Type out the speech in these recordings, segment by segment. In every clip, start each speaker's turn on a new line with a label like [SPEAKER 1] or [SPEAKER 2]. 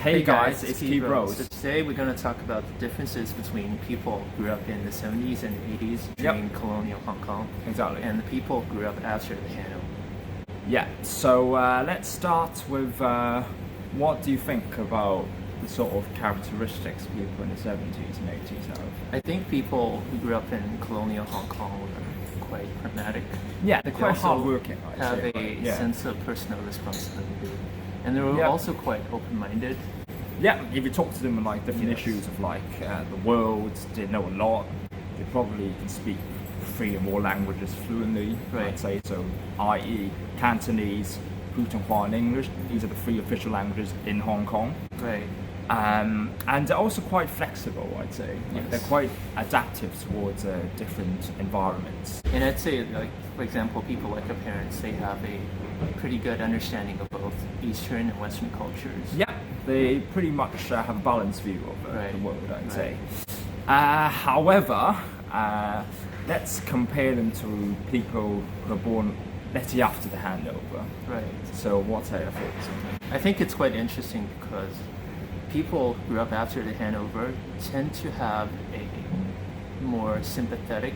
[SPEAKER 1] Hey guys, it's Keith
[SPEAKER 2] Rose. So
[SPEAKER 1] Rose.
[SPEAKER 2] today we're going to talk about the differences between people who grew up in the 70s and 80s during colonial Hong Kong.
[SPEAKER 1] Exactly.
[SPEAKER 2] And the people who grew up after the Handover.
[SPEAKER 1] Yeah, so let's start with what do you think about the sort of characteristics people in the 70s and 80s have?
[SPEAKER 2] I think people who grew up in colonial Hong Kong were quite pragmatic.
[SPEAKER 1] Yeah, they're quite
[SPEAKER 2] They also
[SPEAKER 1] hardworking, I'd
[SPEAKER 2] have
[SPEAKER 1] say,
[SPEAKER 2] a
[SPEAKER 1] right? Yeah.
[SPEAKER 2] sense of personal responsibility. And they were also quite open-minded.
[SPEAKER 1] Yeah, if you talk to them on like different
[SPEAKER 2] Yes.
[SPEAKER 1] issues of like the world, they know a lot. They probably can speak 3 or more languages fluently,
[SPEAKER 2] Right.
[SPEAKER 1] I'd say. So, i.e. Cantonese, Putonghua and English. These are the 3 official languages in Hong Kong.
[SPEAKER 2] Right.
[SPEAKER 1] And they're also quite flexible, I'd say. Like,
[SPEAKER 2] Yes.
[SPEAKER 1] they're quite adaptive towards different environments.
[SPEAKER 2] And I'd say, like, for example, people like our parents, they have a pretty good understanding of both Eastern and Western cultures.
[SPEAKER 1] Yeah, they pretty much have a balanced view of
[SPEAKER 2] Right.
[SPEAKER 1] the world, I'd
[SPEAKER 2] Right.
[SPEAKER 1] say. However, let's compare them to people who are born, let's say, after the Handover.
[SPEAKER 2] Right.
[SPEAKER 1] So what are your thoughts on that?
[SPEAKER 2] I think it's quite interesting because people who grew up after the Handover tend to have a more sympathetic,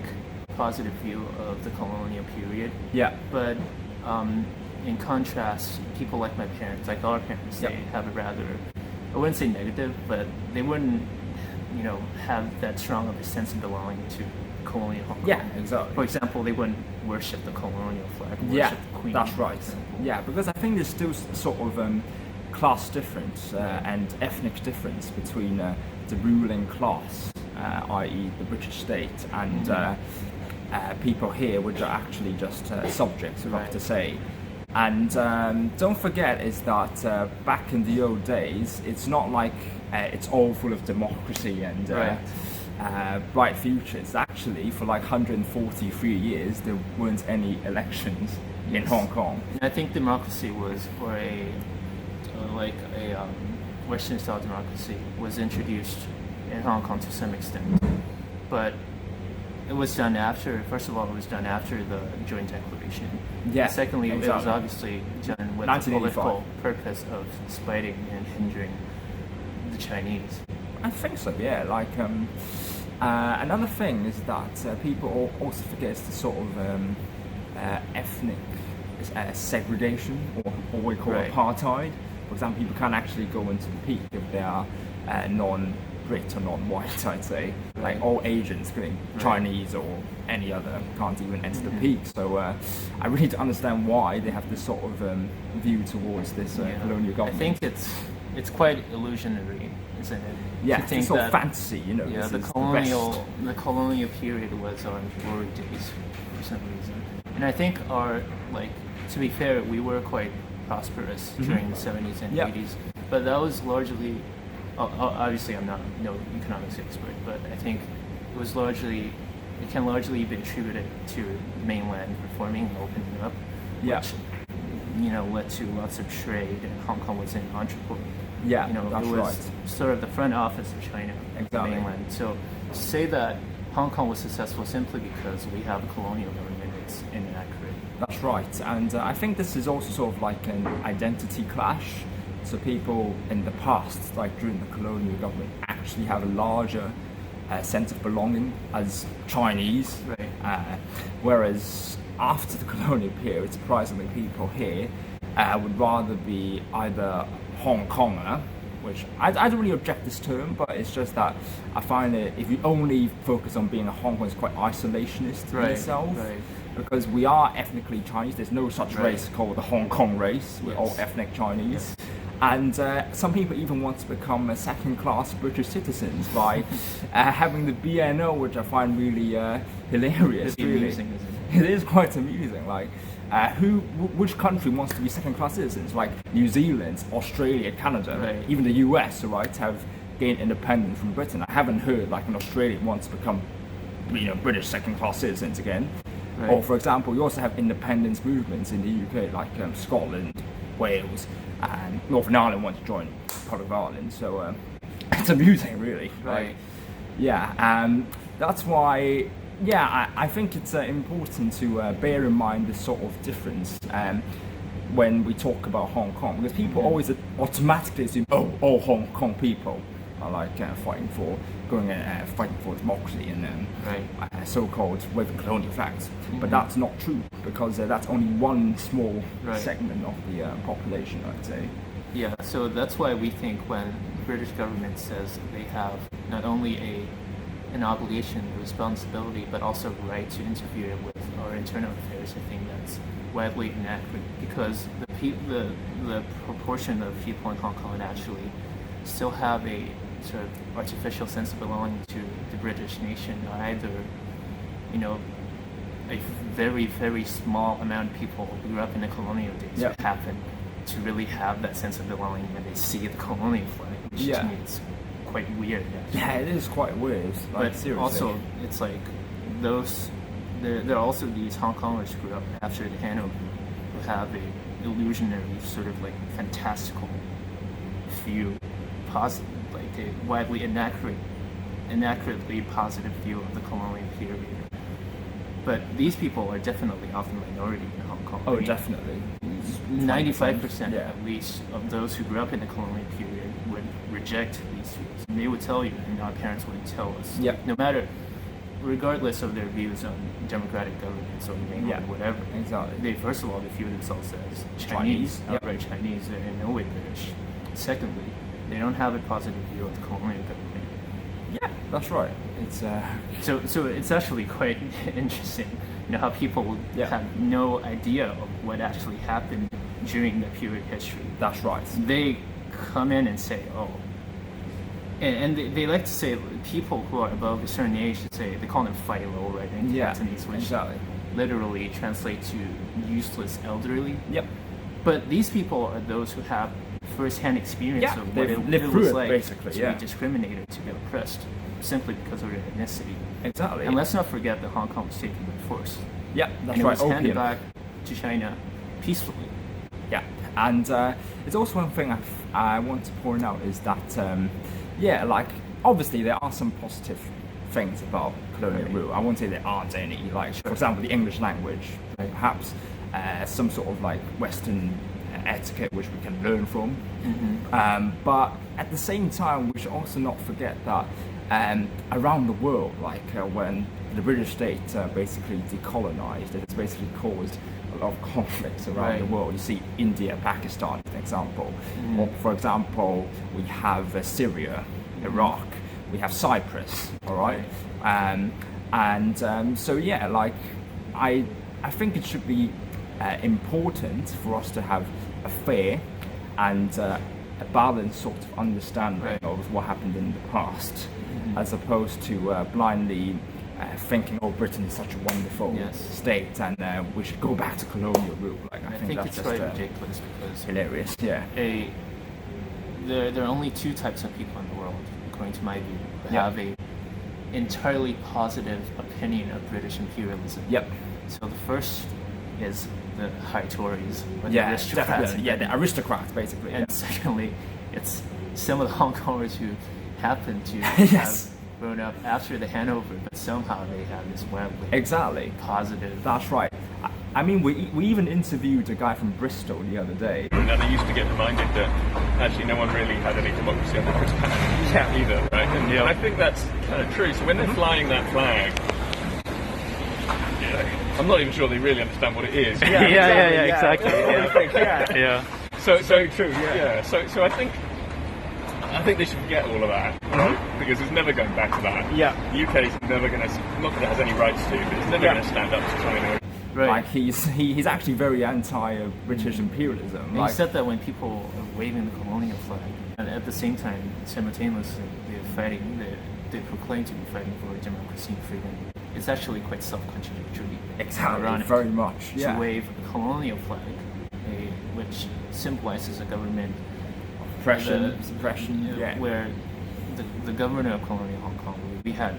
[SPEAKER 2] positive view of the colonial period.
[SPEAKER 1] Yeah.
[SPEAKER 2] But in contrast, people like my parents, like our parents,
[SPEAKER 1] Yep.
[SPEAKER 2] they have a rather, I wouldn't say negative, but they wouldn't, have that strong of a sense of belonging to colonial Hong Kong.
[SPEAKER 1] Yeah, exactly.
[SPEAKER 2] For example, they wouldn't worship the colonial flag,
[SPEAKER 1] Yeah,
[SPEAKER 2] worship the Queen.
[SPEAKER 1] that's
[SPEAKER 2] for
[SPEAKER 1] right.
[SPEAKER 2] example.
[SPEAKER 1] Yeah, because I think there's still sort of class difference and ethnic difference between the ruling class, i.e. the British state, and people here, which are actually just subjects, we have
[SPEAKER 2] Right.
[SPEAKER 1] to say. And don't forget is that back in the old days, it's not like it's all full of democracy and bright futures. Actually, for like 143 years, there weren't any elections in Hong Kong.
[SPEAKER 2] And I think democracy was, or Western style democracy was introduced in Hong Kong to some extent. But it was done after, first of all, it was done after the Joint Declaration.
[SPEAKER 1] Yeah,
[SPEAKER 2] And secondly, it was
[SPEAKER 1] exactly.
[SPEAKER 2] obviously done with the
[SPEAKER 1] 1985.
[SPEAKER 2] political purpose of spiting and hindering the Chinese.
[SPEAKER 1] I think so, yeah. Like another thing is that people also forget the sort of ethnic segregation, or what we call
[SPEAKER 2] Right.
[SPEAKER 1] apartheid. For example, people can't actually go into the peak if they are non-Brit or non-white, I'd say.
[SPEAKER 2] Right.
[SPEAKER 1] Like all Asians, including Chinese or any other, can't even enter the peak. So I really don't understand why they have this sort of view towards this colonial
[SPEAKER 2] I
[SPEAKER 1] government.
[SPEAKER 2] think it's quite illusionary, isn't it?
[SPEAKER 1] Yeah,
[SPEAKER 2] to think
[SPEAKER 1] it's sort of
[SPEAKER 2] that,
[SPEAKER 1] fantasy,
[SPEAKER 2] Yeah,
[SPEAKER 1] this
[SPEAKER 2] the
[SPEAKER 1] is
[SPEAKER 2] colonial
[SPEAKER 1] the
[SPEAKER 2] the colonial period was our glory days for some reason, and I think to be fair, we were quite prosperous during the 70s and
[SPEAKER 1] Yeah.
[SPEAKER 2] 80s, but that was largely, obviously I'm not no economics expert, but I think it can largely be attributed to mainland reforming and opening up,
[SPEAKER 1] Yeah.
[SPEAKER 2] which led to lots of trade, and Hong Kong was an entrepot.
[SPEAKER 1] Yeah,
[SPEAKER 2] it
[SPEAKER 1] that's
[SPEAKER 2] was
[SPEAKER 1] right.
[SPEAKER 2] sort of the front office of China, the
[SPEAKER 1] Exactly.
[SPEAKER 2] mainland. So to say that Hong Kong was successful simply because we have a colonial government, it's inaccurate.
[SPEAKER 1] That's right, and I think this is also sort of like an identity clash. So people in the past, like during the colonial government, actually have a larger sense of belonging as Chinese,
[SPEAKER 2] Right.
[SPEAKER 1] Whereas after the colonial period, surprisingly, people here would rather be either Hong Konger, which I don't really object this term, but it's just that I find that if you only focus on being a Hong Kong, it's quite isolationist in
[SPEAKER 2] Right,
[SPEAKER 1] itself.
[SPEAKER 2] right.
[SPEAKER 1] Because we are ethnically Chinese, there's no such
[SPEAKER 2] Right.
[SPEAKER 1] race called the Hong Kong race, we're all
[SPEAKER 2] Yes.
[SPEAKER 1] ethnic Chinese. And some people even want to become second-class British citizens by having the BNO, which I find really hilarious.
[SPEAKER 2] It's
[SPEAKER 1] really.
[SPEAKER 2] amusing, isn't
[SPEAKER 1] It is quite amusing. Like, which country wants to be second-class citizens? Like New Zealand, Australia, Canada,
[SPEAKER 2] Right.
[SPEAKER 1] even the US, right, have gained independence from Britain. I haven't heard like an Australian wants to become, British second-class citizens again.
[SPEAKER 2] Right.
[SPEAKER 1] Or, for example, you also have independence movements in the UK, like Scotland, Wales, and Northern Ireland want to join part of Ireland. So it's amusing, really.
[SPEAKER 2] Right.
[SPEAKER 1] Like, yeah, that's why. Yeah, I think it's important to bear in mind this sort of difference. when we talk about Hong Kong, because people always automatically assume, oh, all Hong Kong people are like fighting for democracy and so-called waving colonial flags. But that's not true, because that's only one small segment of the population, I'd say.
[SPEAKER 2] Yeah, so that's why we think when the British government says they have not only an obligation, a responsibility, but also a right to interfere with our internal affairs, I think that's widely inaccurate, because the proportion of people in Hong Kong actually still have a sort of artificial sense of belonging to the British nation, are either, you know, a very, very small amount of people who grew up in the colonial days who happen to really have that sense of belonging when they see the colonial flag, which to me is quite weird, actually.
[SPEAKER 1] Yeah, it is quite weird. Like,
[SPEAKER 2] but
[SPEAKER 1] seriously.
[SPEAKER 2] Also, it's like there are also these Hong Kongers who grew up after the Handover who have a illusionary, sort of like fantastical view, like a widely inaccurately positive view of the colonial period. But these people are definitely often minority in Hong Kong.
[SPEAKER 1] Oh, definitely.
[SPEAKER 2] 95% at least of those who grew up in the colonial period would reject these views. And they would tell you, and our parents would tell us, no matter, regardless of their views on democratic governments or whatever, they first of all, they view themselves as Chinese, outright Chinese, they're in no way British. Secondly, they don't have a positive view of the colonial government.
[SPEAKER 1] Yeah, that's right. It's
[SPEAKER 2] so it's actually quite interesting, you know, how people have no idea of what actually happened during that period of history.
[SPEAKER 1] That's right.
[SPEAKER 2] They come in and say, oh, and they like to say people who are above a certain age, they call them fai lo, right? In Cantonese, which literally translate to useless elderly.
[SPEAKER 1] Yep.
[SPEAKER 2] But these people are those who have first-hand experience of what it was like
[SPEAKER 1] basically,
[SPEAKER 2] to be discriminated, to be oppressed, simply because of their ethnicity.
[SPEAKER 1] Exactly.
[SPEAKER 2] And let's not forget that Hong Kong was taken by force.
[SPEAKER 1] Yeah, that's
[SPEAKER 2] and
[SPEAKER 1] right.
[SPEAKER 2] it was handed back to China peacefully.
[SPEAKER 1] Yeah, and it's also one thing I want to point out is that, like, obviously there are some positive things about colonial rule. I won't say there aren't any, like, for example, the English language, perhaps some sort of, like, Western etiquette which we can learn from. But at the same time, we should also not forget that around the world, like when the British state basically decolonized, it's basically caused a lot of conflicts around the world. You see India, Pakistan, for example. Or for example, we have Syria, Iraq, we have Cyprus, all right? So yeah, like I think it should be important for us to have a fair and a balanced sort of understanding of what happened in the past, as opposed to blindly thinking, oh, Britain is such a wonderful state and we should go back to colonial rule. Like, I think that's
[SPEAKER 2] it's quite ridiculous, because
[SPEAKER 1] hilarious. Yeah.
[SPEAKER 2] There are only two types of people in the world, according to my view, who have a entirely positive opinion of British imperialism. So the first is the high Tories, or the aristocrats.
[SPEAKER 1] The aristocrats, basically.
[SPEAKER 2] And secondly, it's some of the Hong Kongers who happen to have grown up after the Handover, but somehow they have this wildly positive.
[SPEAKER 1] That's right. I mean, we even interviewed a guy from Bristol the other day.
[SPEAKER 3] And they used to get reminded that actually no one really had any democracy under British either, right? And I think that's kind of true. So when they're flying that flag, I'm not even sure they really understand what it is.
[SPEAKER 2] Exactly.
[SPEAKER 3] So true. So I think they should forget all of that, right? Because it's never going back to that. UK is never going to, not that it has any rights to, but it's never going to stand up to China.
[SPEAKER 1] Like he's actually very anti-British imperialism.
[SPEAKER 2] He said that when people are waving the colonial flag, and at the same time, simultaneously, they proclaim to be fighting for democracy and freedom. It's actually quite self-contradictory.
[SPEAKER 1] Exactly, very much.
[SPEAKER 2] To wave a colonial flag, which symbolizes a government
[SPEAKER 1] suppression,
[SPEAKER 2] where the governor of colonial Hong Kong, we had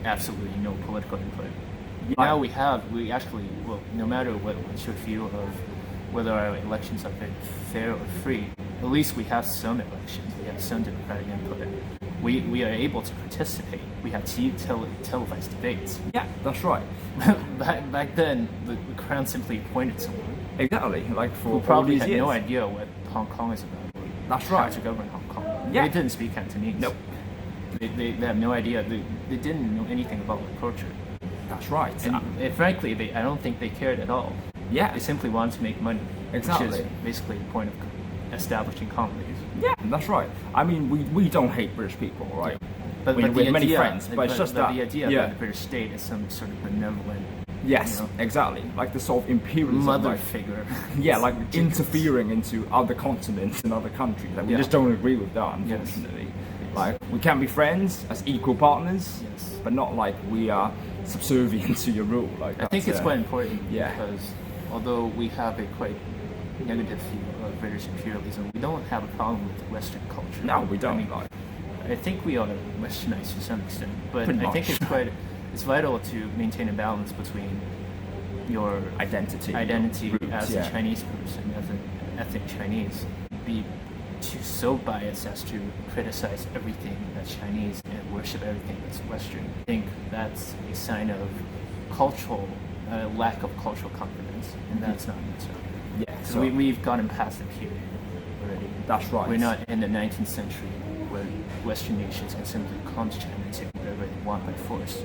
[SPEAKER 2] absolutely no political input. Now we actually, no matter what's your view of whether our elections are fair or free, at least we have some elections, we have some democratic input. We are able to participate. We have televised debates.
[SPEAKER 1] Yeah, that's right.
[SPEAKER 2] Back then, the Crown simply appointed someone,
[SPEAKER 1] Exactly, like for
[SPEAKER 2] who probably
[SPEAKER 1] all these
[SPEAKER 2] had
[SPEAKER 1] years.
[SPEAKER 2] no idea what Hong Kong is about. Or
[SPEAKER 1] That's
[SPEAKER 2] how
[SPEAKER 1] right.
[SPEAKER 2] to govern Hong Kong.
[SPEAKER 1] Yeah.
[SPEAKER 2] They didn't speak Cantonese.
[SPEAKER 1] Nope.
[SPEAKER 2] They have no idea. They didn't know anything about the culture.
[SPEAKER 1] That's right.
[SPEAKER 2] And frankly, I don't think they cared at all.
[SPEAKER 1] Yeah.
[SPEAKER 2] They simply wanted to make money.
[SPEAKER 1] Exactly.
[SPEAKER 2] Which is basically the point of establishing colonies.
[SPEAKER 1] Yeah, that's right. I mean, we don't hate British people, right?
[SPEAKER 2] But
[SPEAKER 1] we
[SPEAKER 2] the
[SPEAKER 1] have many
[SPEAKER 2] idea-
[SPEAKER 1] friends, but it's just that
[SPEAKER 2] the idea
[SPEAKER 1] yeah.
[SPEAKER 2] that the British state is some sort of benevolent,
[SPEAKER 1] Yes,
[SPEAKER 2] you know,
[SPEAKER 1] exactly. Like the sort of imperialism,
[SPEAKER 2] mother
[SPEAKER 1] like,
[SPEAKER 2] figure.
[SPEAKER 1] yeah, like
[SPEAKER 2] Ridiculous.
[SPEAKER 1] interfering into other continents and other countries. Like, we
[SPEAKER 2] Yeah.
[SPEAKER 1] just don't agree with that,
[SPEAKER 2] Yes.
[SPEAKER 1] unfortunately. Like, we can be friends as equal partners,
[SPEAKER 2] Yes.
[SPEAKER 1] but not like we are subservient to your rule. Like,
[SPEAKER 2] I think
[SPEAKER 1] that's,
[SPEAKER 2] it's quite important
[SPEAKER 1] yeah.
[SPEAKER 2] because although we have a quite negative view of British imperialism, we don't have a problem with Western culture.
[SPEAKER 1] No, we don't.
[SPEAKER 2] I mean,
[SPEAKER 1] like,
[SPEAKER 2] I think we are westernized to some extent, but
[SPEAKER 1] Pretty
[SPEAKER 2] I think
[SPEAKER 1] much.
[SPEAKER 2] it's vital to maintain a balance between your
[SPEAKER 1] identity roots,
[SPEAKER 2] as
[SPEAKER 1] yeah.
[SPEAKER 2] a Chinese person, as an ethnic Chinese, be so biased as to criticize everything that's Chinese and worship everything that's Western. I think that's a sign of lack of cultural confidence, and that's not necessarily.
[SPEAKER 1] Yeah,
[SPEAKER 2] So we've gotten past the period already.
[SPEAKER 1] That's right.
[SPEAKER 2] We're not in the 19th century where Western nations can simply come to China and take whatever they want by force.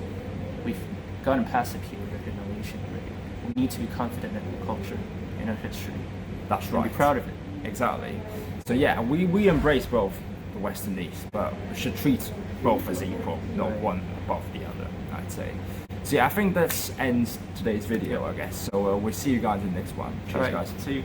[SPEAKER 2] We've gotten past the period of annihilation already. We need to be confident in our culture, in our history,
[SPEAKER 1] That's
[SPEAKER 2] and
[SPEAKER 1] right.
[SPEAKER 2] be proud of it.
[SPEAKER 1] Exactly. So yeah, we embrace both the West and East, but we should treat both as equal, not
[SPEAKER 2] Right.
[SPEAKER 1] one above the other, I'd say. So yeah, I think that ends today's video, I guess. So we'll see you guys in the next one. Cheers,
[SPEAKER 2] All right,
[SPEAKER 1] guys.
[SPEAKER 2] see you.